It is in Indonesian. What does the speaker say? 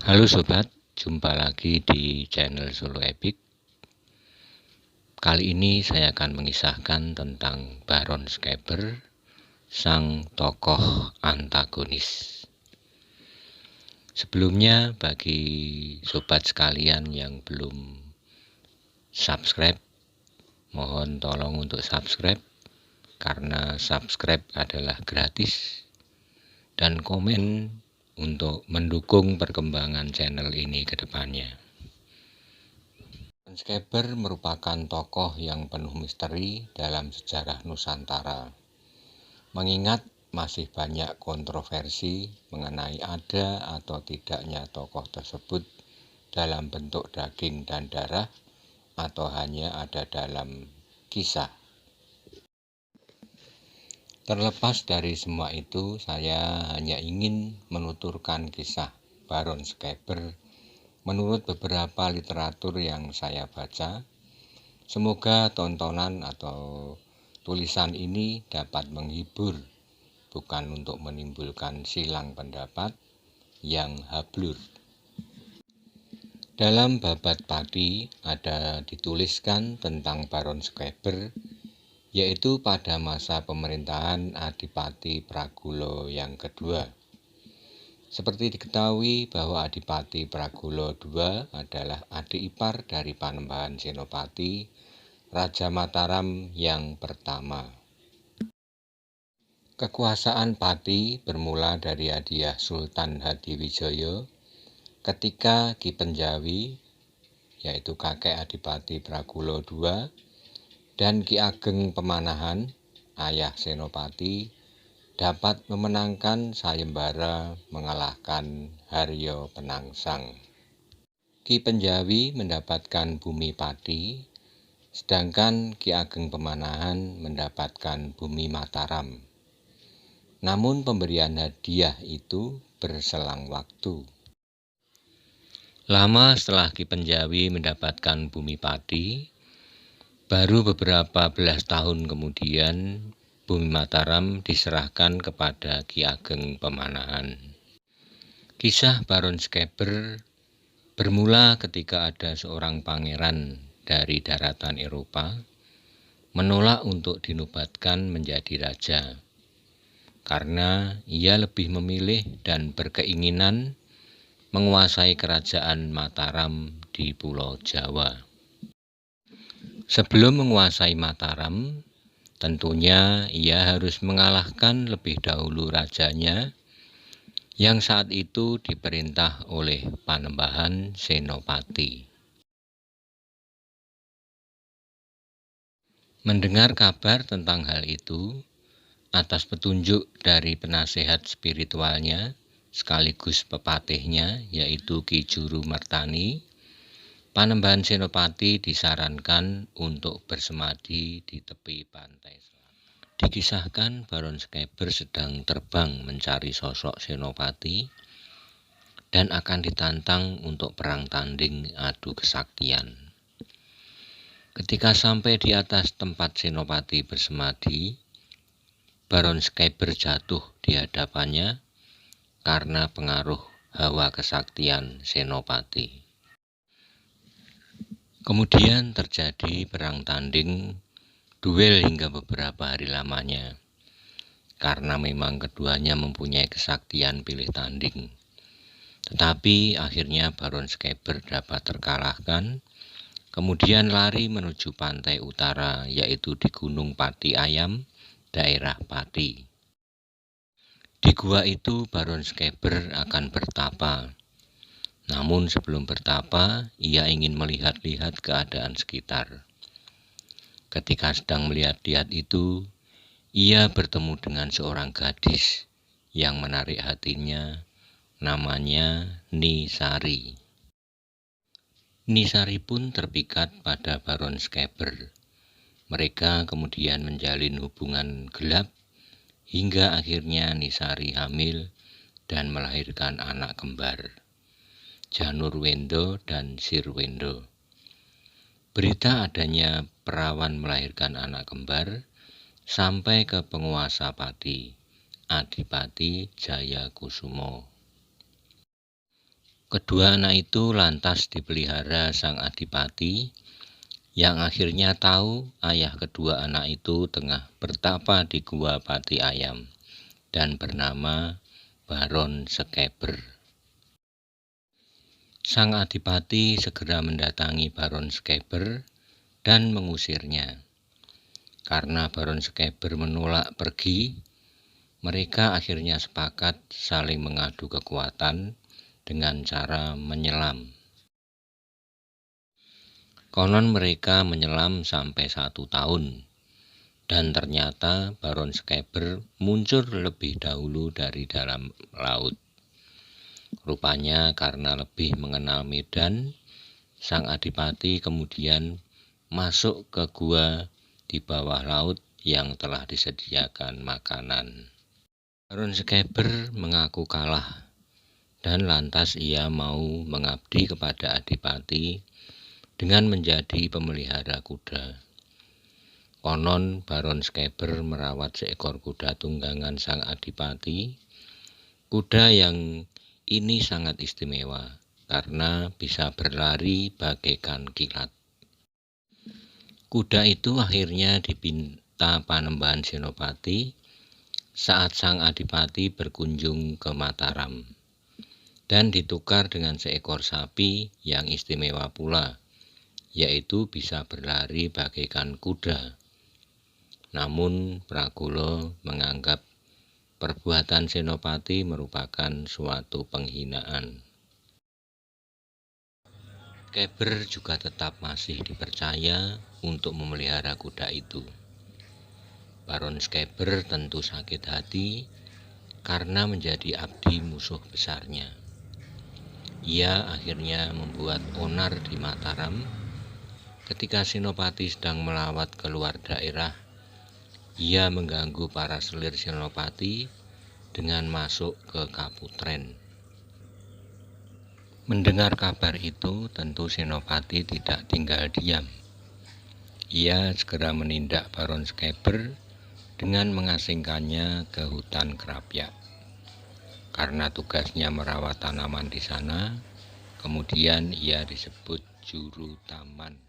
Halo sobat, jumpa lagi di channel Solo Epic. Kali ini saya akan mengisahkan tentang Baron Scaber, sang tokoh antagonis. Sebelumnya, bagi sobat sekalian yang belum subscribe, mohon tolong untuk subscribe, karena subscribe adalah gratis, dan komen untuk mendukung perkembangan channel ini ke depannya. Baron Scaber merupakan tokoh yang penuh misteri dalam sejarah Nusantara. Mengingat masih banyak kontroversi mengenai ada atau tidaknya tokoh tersebut dalam bentuk daging dan darah atau hanya ada dalam kisah. Terlepas dari semua itu, saya hanya ingin menuturkan kisah Baron Scaber menurut beberapa literatur yang saya baca. Semoga tontonan atau tulisan ini dapat menghibur, bukan untuk menimbulkan silang pendapat yang hablur. Dalam Babat Pati ada dituliskan tentang Baron Scaber, yaitu pada masa pemerintahan Adipati Pragulo yang kedua. Seperti diketahui bahwa Adipati Pragulo II adalah adik ipar dari Panembahan Senopati, Raja Mataram yang pertama. Kekuasaan Pati bermula dari hadiah Sultan Hadiwijaya ketika Ki Penjawi, yaitu kakek Adipati Pragulo II, dan Ki Ageng Pemanahan, ayah Senopati, dapat memenangkan sayembara mengalahkan Haryo Penangsang. Ki Penjawi mendapatkan bumi Pati, sedangkan Ki Ageng Pemanahan mendapatkan bumi Mataram. Namun pemberian hadiah itu berselang waktu. Lama setelah Ki Penjawi mendapatkan bumi Pati, baru beberapa belas tahun kemudian bumi Mataram diserahkan kepada Ki Ageng Pemanahan. Kisah Baron Scaber bermula ketika ada seorang pangeran dari daratan Eropa menolak untuk dinobatkan menjadi raja, karena ia lebih memilih dan berkeinginan menguasai kerajaan Mataram di Pulau Jawa. Sebelum menguasai Mataram, tentunya ia harus mengalahkan lebih dahulu rajanya yang saat itu diperintah oleh Panembahan Senopati. Mendengar kabar tentang hal itu, atas petunjuk dari penasehat spiritualnya sekaligus pepatihnya, yaitu Ki Juru Mertani, Panembahan Senopati disarankan untuk bersemadi di tepi pantai. Dikisahkan Baron Scaber sedang terbang mencari sosok Senopati dan akan ditantang untuk perang tanding adu kesaktian. Ketika sampai di atas tempat Senopati bersemadi, Baron Scaber jatuh di hadapannya karena pengaruh hawa kesaktian Senopati. Kemudian terjadi perang tanding, duel hingga beberapa hari lamanya, karena memang keduanya mempunyai kesaktian pilih tanding. Tetapi akhirnya Baron Scaber dapat terkalahkan, kemudian lari menuju pantai utara, yaitu di Gunung Pati Ayam, daerah Pati. Di gua itu Baron Scaber akan bertapa. Namun sebelum bertapa, ia ingin melihat-lihat keadaan sekitar. Ketika sedang melihat-lihat itu, ia bertemu dengan seorang gadis yang menarik hatinya, namanya Nisari. Nisari pun terpikat pada Baron Scaber. Mereka kemudian menjalin hubungan gelap, hingga akhirnya Nisari hamil dan melahirkan anak kembar, Janurwendo dan Sirwendo. Berita adanya perawan melahirkan anak kembar sampai ke penguasa Pati, Adipati Jayakusumo. Kedua anak itu lantas dipelihara sang adipati, yang akhirnya tahu ayah kedua anak itu tengah bertapa di gua Pati Ayam dan bernama Baron Sekeber. Sang adipati segera mendatangi Baron Sekeber dan mengusirnya. Karena Baron Sekeber menolak pergi, mereka akhirnya sepakat saling mengadu kekuatan dengan cara menyelam. Konon mereka menyelam sampai 1 tahun, dan ternyata Baron Sekeber muncul lebih dahulu dari dalam laut. Rupanya karena lebih mengenal medan, sang adipati kemudian masuk ke gua di bawah laut yang telah disediakan makanan. Baron Sekeber mengaku kalah, dan lantas ia mau mengabdi kepada adipati dengan menjadi pemelihara kuda. Konon Baron Sekeber merawat seekor kuda tunggangan sang adipati. Kuda yang ini sangat istimewa karena bisa berlari bagaikan kilat. Kuda itu akhirnya dipinta Panembahan Senopati saat sang adipati berkunjung ke Mataram, dan ditukar dengan seekor sapi yang istimewa pula, yaitu bisa berlari bagaikan kuda. Namun Pragulo menganggap perbuatan Senopati merupakan suatu penghinaan. Sekeber juga tetap masih dipercaya untuk memelihara kuda itu. Baron Sekeber tentu sakit hati karena menjadi abdi musuh besarnya. Ia akhirnya membuat onar di Mataram ketika Senopati sedang melawat keluar daerah. Ia mengganggu para selir Senopati dengan masuk ke Kaputren. Mendengar kabar itu, tentu Senopati tidak tinggal diam. Ia segera menindak Baron Sekeber dengan mengasingkannya ke hutan Krapyak. Karena tugasnya merawat tanaman di sana, kemudian ia disebut juru taman.